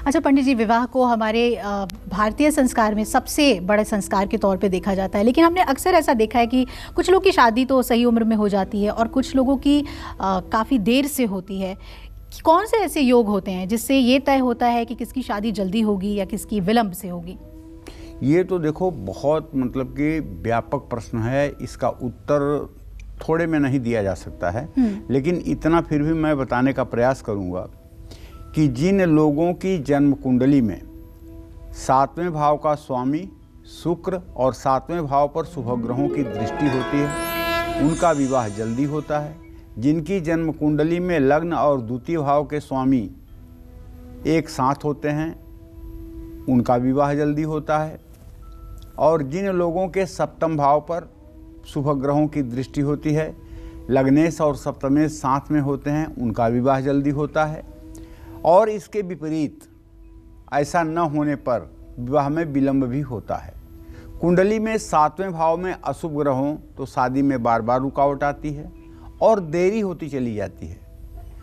अच्छा पंडित जी, विवाह को हमारे भारतीय संस्कार में सबसे बड़े संस्कार के तौर पे देखा जाता है, लेकिन हमने अक्सर ऐसा देखा है कि कुछ लोग की शादी तो सही उम्र में हो जाती है और कुछ लोगों की काफ़ी देर से होती है। कौन से ऐसे योग होते हैं जिससे ये तय होता है कि किसकी शादी जल्दी होगी या किसकी विलंब से होगी? ये तो देखो बहुत मतलब कि व्यापक प्रश्न है, इसका उत्तर थोड़े में नहीं दिया जा सकता है, लेकिन इतना फिर भी मैं बताने का प्रयास करूंगा कि जिन लोगों की जन्म कुंडली में 7वें भाव का स्वामी शुक्र और 7वें भाव पर शुभ ग्रहों की दृष्टि होती है, उनका विवाह जल्दी होता है। जिनकी जन्म कुंडली में लग्न और द्वितीय भाव के स्वामी एक साथ होते हैं, उनका विवाह जल्दी होता है। और जिन लोगों के 7वें भाव पर शुभ ग्रहों की दृष्टि होती है, लग्नेश और सप्तमेश साथ में होते हैं, उनका विवाह जल्दी होता है। और इसके विपरीत ऐसा न होने पर विवाह में विलंब भी होता है। कुंडली में 7वें भाव में अशुभ ग्रह हों तो शादी में बार बार रुकावट आती है और देरी होती चली जाती है।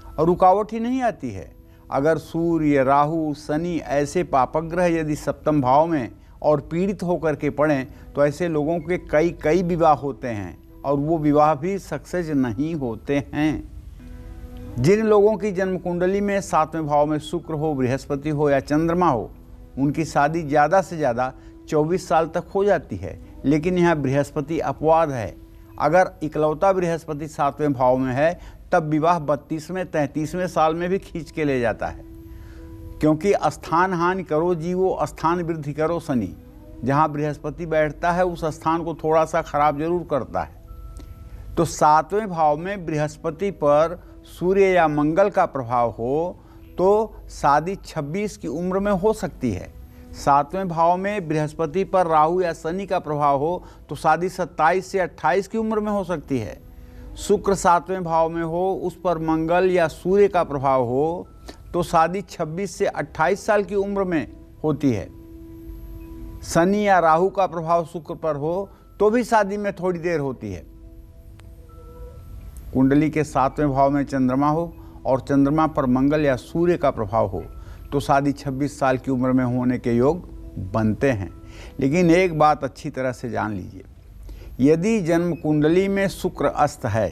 और रुकावट ही नहीं आती है, अगर सूर्य, राहु, शनि ऐसे पापक ग्रह यदि 7वें भाव में और पीड़ित होकर के पड़ें तो ऐसे लोगों के कई विवाह होते हैं और वो विवाह भी सक्सेस नहीं होते हैं। जिन लोगों की जन्म कुंडली में 7वें भाव में शुक्र हो, बृहस्पति हो या चंद्रमा हो, उनकी शादी ज़्यादा से ज़्यादा 24 साल तक हो जाती है। लेकिन यहाँ बृहस्पति अपवाद है। अगर इकलौता बृहस्पति 7वें भाव में है तब विवाह 32वें 33वें साल में भी खींच के ले जाता है, क्योंकि स्थान हानि करो जीवो स्थान वृद्धि करो शनि। जहाँ बृहस्पति बैठता है उस स्थान को थोड़ा सा खराब जरूर करता है। तो 7वें भाव में बृहस्पति पर सूर्य या मंगल का प्रभाव हो तो शादी 26 की उम्र में हो सकती है। 7वें भाव में बृहस्पति पर राहु या शनि का प्रभाव हो तो शादी 27 से 28 की उम्र में हो सकती है। शुक्र 7वें भाव में हो, उस पर मंगल या सूर्य का प्रभाव हो तो शादी 26 से 28 साल की उम्र में होती है। शनि या राहु का प्रभाव शुक्र पर हो तो भी शादी में थोड़ी देर होती है। कुंडली के 7वें भाव में चंद्रमा हो और चंद्रमा पर मंगल या सूर्य का प्रभाव हो तो शादी 26 साल की उम्र में होने के योग बनते हैं। लेकिन एक बात अच्छी तरह से जान लीजिए, यदि जन्म कुंडली में शुक्र अस्त है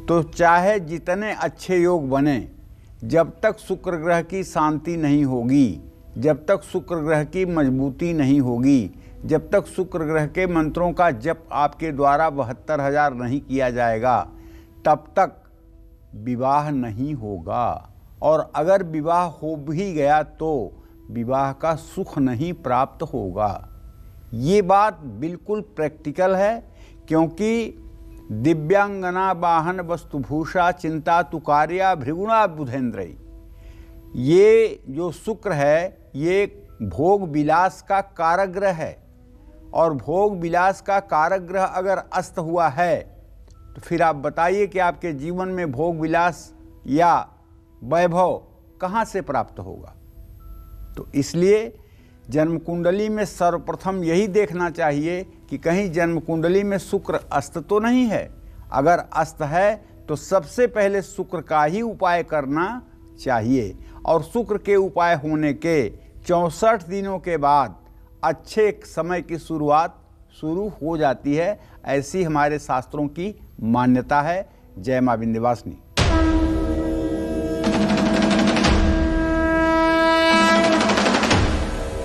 तो चाहे जितने अच्छे योग बने, जब तक शुक्र ग्रह की शांति नहीं होगी, जब तक शुक्र ग्रह की मजबूती नहीं होगी, जब तक शुक्र ग्रह के मंत्रों का जप आपके द्वारा 72,000 नहीं किया जाएगा, तब तक विवाह नहीं होगा। और अगर विवाह हो भी गया तो विवाह का सुख नहीं प्राप्त होगा। ये बात बिल्कुल प्रैक्टिकल है, क्योंकि दिव्यांगना वाहन वस्तुभूषा चिंता तुकार्या भृगुणा बुधेंद्रई। ये जो शुक्र है ये भोग विलास का कारक ग्रह है, और भोग विलास का कारक ग्रह अगर अस्त हुआ है तो फिर आप बताइए कि आपके जीवन में भोग विलास या वैभव कहाँ से प्राप्त होगा। तो इसलिए जन्म कुंडली में सर्वप्रथम यही देखना चाहिए कि कहीं जन्म कुंडली में शुक्र अस्त तो नहीं है। अगर अस्त है तो सबसे पहले शुक्र का ही उपाय करना चाहिए, और शुक्र के उपाय होने के 64 दिनों के बाद अच्छे समय की शुरुआत शुरू हो जाती है। ऐसी हमारे शास्त्रों की मान्यता है। जय मां विंध्यवासिनी।